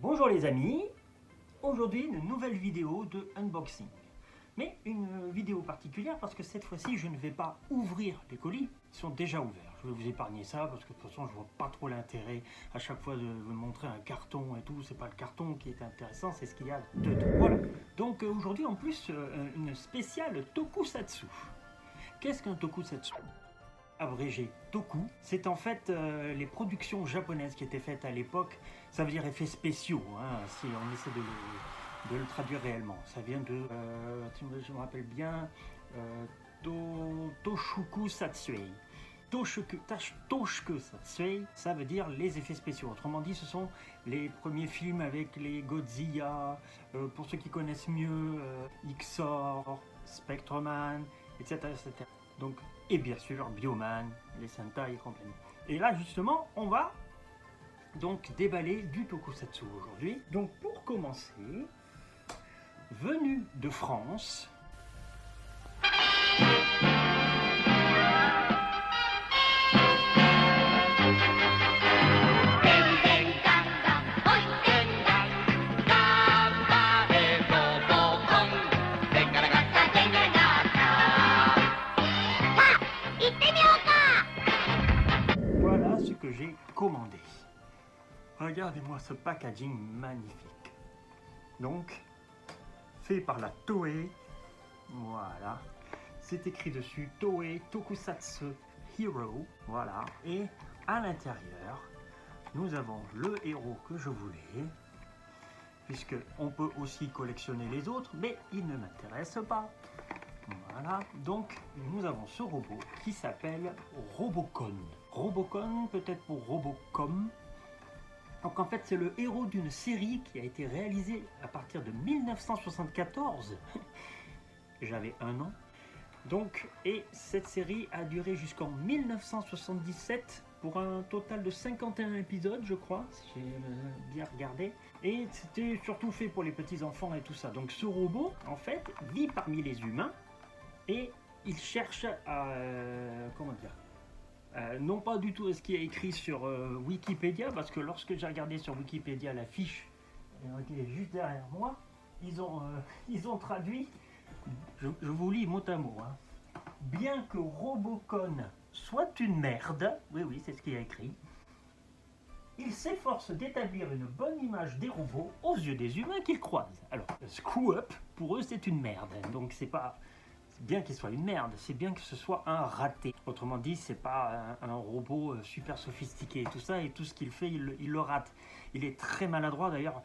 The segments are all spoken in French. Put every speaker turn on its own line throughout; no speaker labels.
Bonjour les amis, aujourd'hui une nouvelle vidéo de unboxing. Mais une vidéo particulière parce que cette fois-ci je ne vais pas ouvrir les colis, ils sont déjà ouverts. Je vais vous épargner ça parce que de toute façon je vois pas trop l'intérêt à chaque fois de vous montrer un carton et tout. C'est pas le carton qui est intéressant, c'est ce qu'il y a dedans. Voilà, donc aujourd'hui en plus une spéciale tokusatsu. Qu'est-ce qu'un tokusatsu ? Abrégé toku, c'est en fait les productions japonaises qui étaient faites à l'époque, ça veut dire effets spéciaux, hein, si on essaie de le traduire réellement. Ça vient de, je me rappelle bien, Toshuku Satsui. Toshuku Satsui, ça veut dire les effets spéciaux. Autrement dit, ce sont les premiers films avec les Godzilla, pour ceux qui connaissent mieux, Xor, Spectreman, etc., etc. Donc, et bien sûr Bioman, les Sentai et compagnie. Et là justement on va donc déballer du tokusatsu aujourd'hui. Donc pour commencer, venu de France, voilà ce que j'ai commandé. Regardez-moi ce packaging magnifique. Donc, fait par la Toei. Voilà. C'est écrit dessus Toei Tokusatsu Hero. Voilà. Et à l'intérieur, nous avons le héros que je voulais. Puisque on peut aussi collectionner les autres, mais il ne m'intéresse pas. Voilà, donc nous avons ce robot qui s'appelle Robocon. Robocon, peut-être pour Robocom. Donc en fait c'est le héros d'une série qui a été réalisée à partir de 1974. J'avais 1 an. Donc, et cette série a duré jusqu'en 1977 pour un total de 51 épisodes, je crois, si j'ai bien regardé. Et c'était surtout fait pour les petits enfants et tout ça. Donc ce robot, en fait, vit parmi les humains. Et il cherche à, comment dire, non pas du tout ce qui est écrit sur Wikipédia, parce que lorsque j'ai regardé sur Wikipédia la fiche qui est juste derrière moi, ils ont traduit, je vous lis mot à mot, hein. Bien que Robocon soit une merde, oui c'est ce qui est écrit, il s'efforce d'établir une bonne image des robots aux yeux des humains qu'il croise. Alors, Screw Up, pour eux c'est une merde, donc c'est pas... bien qu'il soit une merde, c'est bien que ce soit un raté. Autrement dit, c'est pas un robot super sophistiqué et tout ça, et tout ce qu'il fait, il le rate. Il est très maladroit d'ailleurs,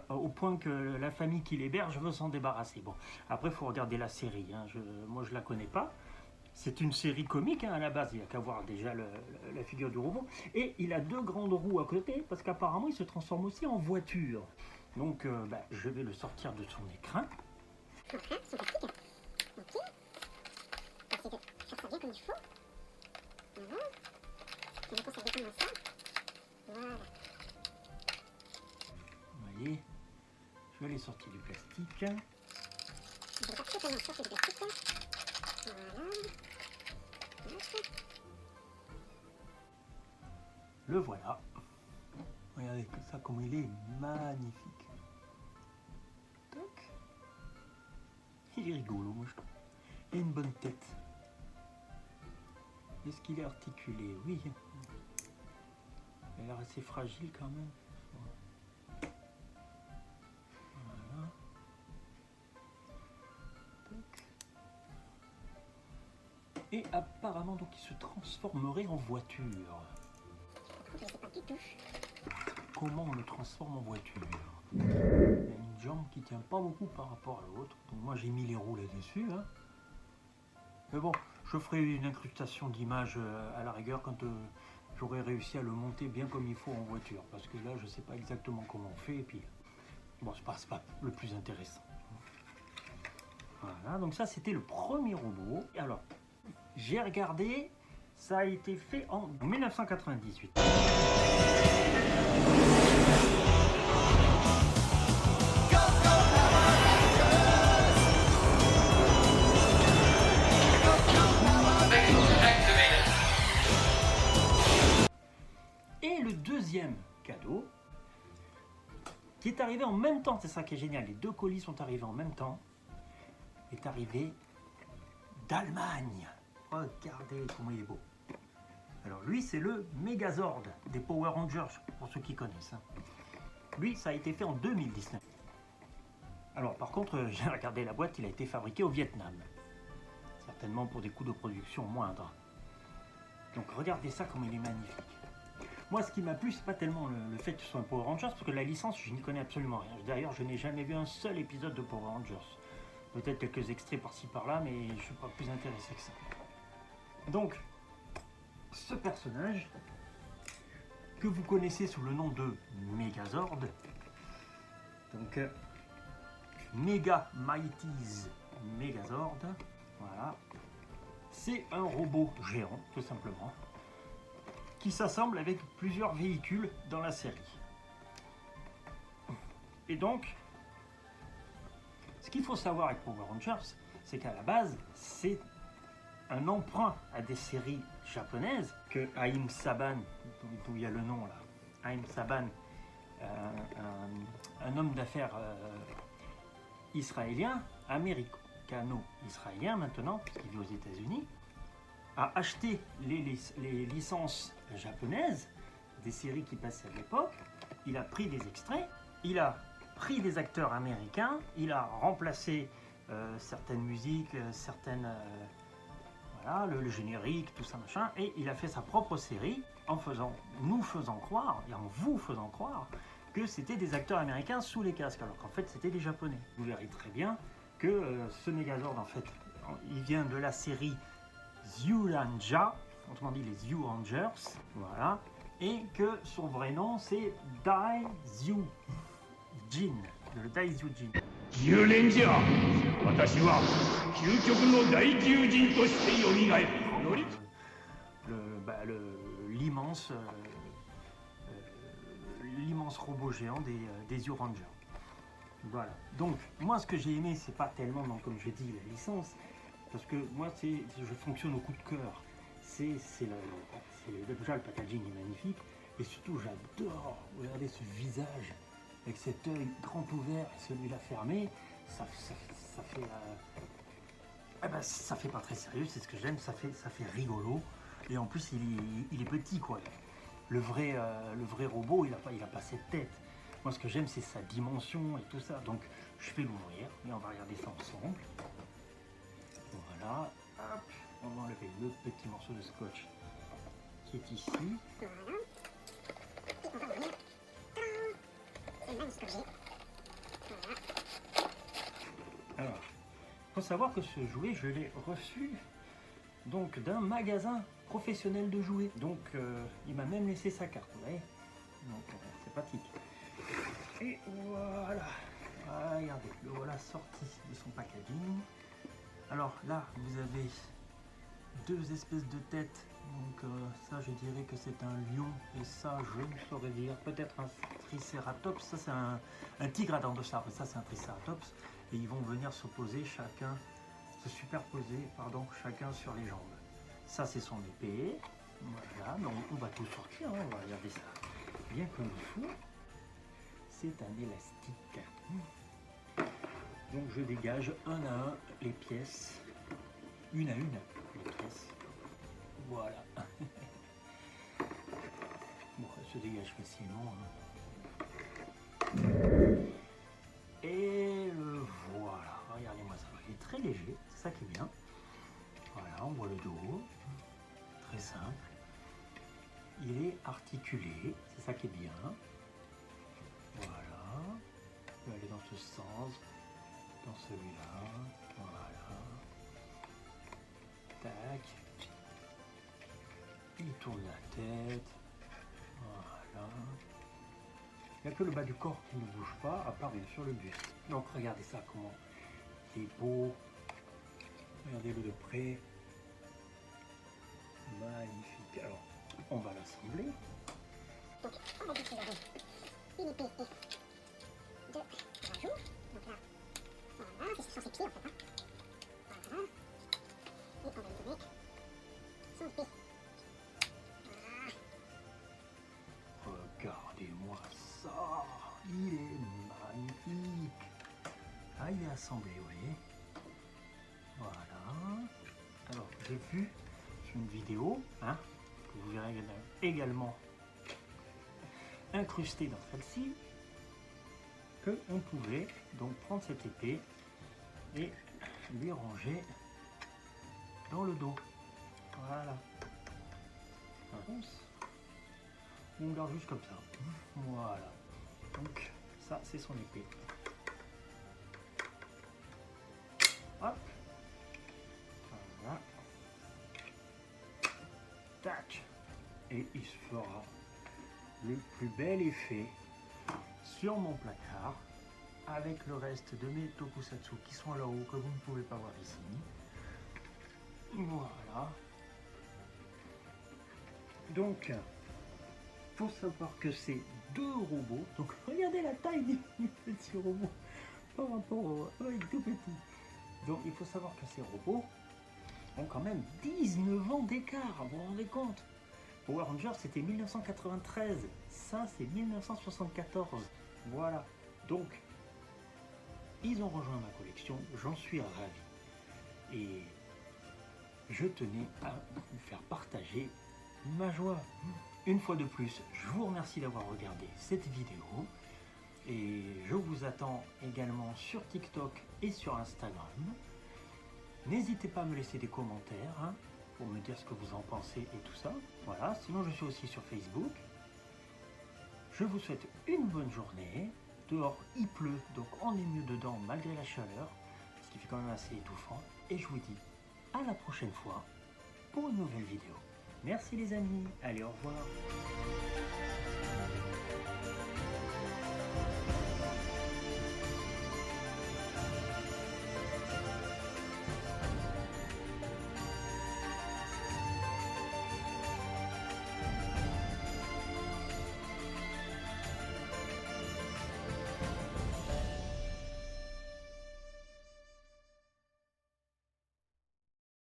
au point que la famille qui l'héberge veut s'en débarrasser. Bon, après, il faut regarder la série, hein. Moi, je la connais pas. C'est une série comique, hein, à la base, il n'y a qu'à voir déjà la figure du robot. Et il a 2 grandes roues à côté, parce qu'apparemment, il se transforme aussi en voiture. Donc, je vais le sortir de son écran.
Ok. Parce que faire ça bien comme il faut. Voilà. On va conserver comme ça. Voilà.
Vous voyez, je l'ai sorti du plastique.
Je vais pas totalement sortir du plastique. Voilà.
Le voilà. Regardez ça comme il est magnifique. Tac. Il est rigolo, moi je trouve. Et une bonne tête. Est-ce qu'il est articulé? Oui. Il a l'air assez fragile quand même. Voilà. Tac. Et apparemment donc il se transformerait en voiture.
Je sais pas du tout.
Comment on le transforme en voiture? Il y a une jambe qui tient pas beaucoup par rapport à l'autre. Donc moi j'ai mis les roues là-dessus, hein. Mais bon, je ferai une incrustation d'images à la rigueur quand j'aurai réussi à le monter bien comme il faut en voiture. Parce que là, je sais pas exactement comment on fait. Et puis, bon, c'est pas le plus intéressant. Voilà, donc ça, c'était le premier robot. Et alors, j'ai regardé, ça a été fait en 1998. deuxième cadeau, qui est arrivé en même temps, c'est ça qui est génial, les deux colis sont arrivés en même temps, est arrivé d'Allemagne. Regardez comment il est beau. Alors lui, c'est le Megazord des Power Rangers, pour ceux qui connaissent. Lui, ça a été fait en 2019. Alors par contre, j'ai regardé la boîte, il a été fabriqué au Vietnam. Certainement pour des coûts de production moindres. Donc regardez ça comme il est magnifique. Moi, ce qui m'a plu, c'est pas tellement le fait que ce soit un Power Rangers, parce que la licence, je n'y connais absolument rien. D'ailleurs, je n'ai jamais vu un seul épisode de Power Rangers. Peut-être quelques extraits par-ci par-là, mais je ne suis pas plus intéressé que ça. Donc, ce personnage, que vous connaissez sous le nom de Megazord, donc Mega Mighty's Megazord, voilà, c'est un robot géant, tout simplement, qui s'assemble avec plusieurs véhicules dans la série. Et donc, ce qu'il faut savoir avec Power Rangers, c'est qu'à la base, c'est un emprunt à des séries japonaises que Haim Saban, d'où il y a le nom là, Haim Saban, un homme d'affaires israélien, américano-israélien maintenant, puisqu'il vit aux États-Unis, a acheté les licences japonaises des séries qui passaient à l'époque. Il a pris des extraits, il a pris des acteurs américains, il a remplacé certaines musiques, voilà, le générique, tout ça machin, et il a fait sa propre série en nous faisant croire et en vous faisant croire que c'était des acteurs américains sous les casques, alors qu'en fait c'était des japonais. Vous verrez très bien que ce Megazord, en fait, il vient de la série Zyuranja, autrement dit les Zyurangers, voilà, et que son vrai nom c'est Daizyu Jin, le Daizyu Jin.
Zyuranger, 私は究極の大獣人として蘇る。
L'immense robot géant des Zyurangers. Voilà. Donc, moi, ce que j'ai aimé, c'est pas tellement, comme je dis, la licence, parce que moi, je fonctionne au coup de cœur. Déjà, le packaging est magnifique, et surtout, j'adore regarder ce visage avec cet œil grand ouvert et celui-là fermé. Ça fait, ça fait pas très sérieux, c'est ce que j'aime. Ça fait rigolo, et en plus, il est petit, quoi. Le vrai robot, il a pas cette tête. Moi, ce que j'aime, c'est sa dimension et tout ça. Donc, je vais l'ouvrir et on va regarder ça ensemble. Voilà. Hop. On va enlever le petit morceau de scotch qui est ici.
Voilà. Et on va ouvrir. C'est un magnifique objet. Voilà.
Alors, il faut savoir que ce jouet, je l'ai reçu donc d'un magasin professionnel de jouets. Donc, il m'a même laissé sa carte, vous voyez. Donc, c'est pratique. Et voilà, regardez, le voilà sorti de son packaging. Alors là, vous avez deux espèces de têtes. Donc ça, je dirais que c'est un lion. Et ça, je ne saurais dire. Peut-être un tricératops. Ça, c'est un tigre à dents de sabre. Ça, c'est un tricératops. Et ils vont venir se superposer, chacun sur les jambes. Ça, c'est son épée. Voilà, donc on va tout sortir. Hein. On va regarder ça bien comme il faut. C'est un élastique. Donc je dégage un à un les pièces, une à une les pièces. Voilà. Bon, elle se dégage facilement. Hein. Et le voilà. Regardez-moi ça. Il est très léger, c'est ça qui est bien. Voilà, on voit le dos. Très simple. Il est articulé, c'est ça qui est bien. Voilà, il va aller dans ce sens, dans celui-là, voilà, tac, il tourne la tête, voilà, il n'y a que le bas du corps qui ne bouge pas, à part bien sûr le buste. Donc regardez ça, comment il est beau, regardez-le de près, magnifique. Alors, on va l'assembler.
Donc, on va décider une épée et deux rajouts. Donc là, voilà, c'est sur ses pieds en fait. Hein. Voilà. Et on va lui donner son épée. Voilà.
Regardez-moi ça, il est il est assemblé, vous voyez. Voilà. Alors, j'ai vu sur une vidéo, hein, que vous verrez également incrustée dans celle-ci, qu'on pouvait donc prendre cette épée et lui ranger dans le dos. Voilà. On garde juste comme ça. Voilà. Donc, ça, c'est son épée. Hop. Voilà. Tac. Et il se fera le plus bel effet sur mon placard avec le reste de mes tokusatsu qui sont là-haut, que vous ne pouvez pas voir ici. Voilà. Donc, faut savoir que c'est 2 robots. Donc, regardez la taille du petit robot par rapport au tout petit. Donc, il faut savoir que ces robots ont quand même 19 ans d'écart. Vous vous rendez compte? Power Rangers, c'était 1993. Ça, c'est 1974. Voilà. Donc, ils ont rejoint ma collection. J'en suis ravi. Et je tenais à vous faire partager ma joie. Une fois de plus, je vous remercie d'avoir regardé cette vidéo et je vous attends également sur TikTok et sur Instagram. N'hésitez pas à me laisser des commentaires hein, pour me dire ce que vous en pensez et tout ça. Voilà, sinon je suis aussi sur Facebook. Je vous souhaite une bonne journée. Dehors il pleut, donc on est mieux dedans malgré la chaleur, ce qui fait quand même assez étouffant. Et je vous dis à la prochaine fois pour une nouvelle vidéo. Merci les amis, allez au revoir.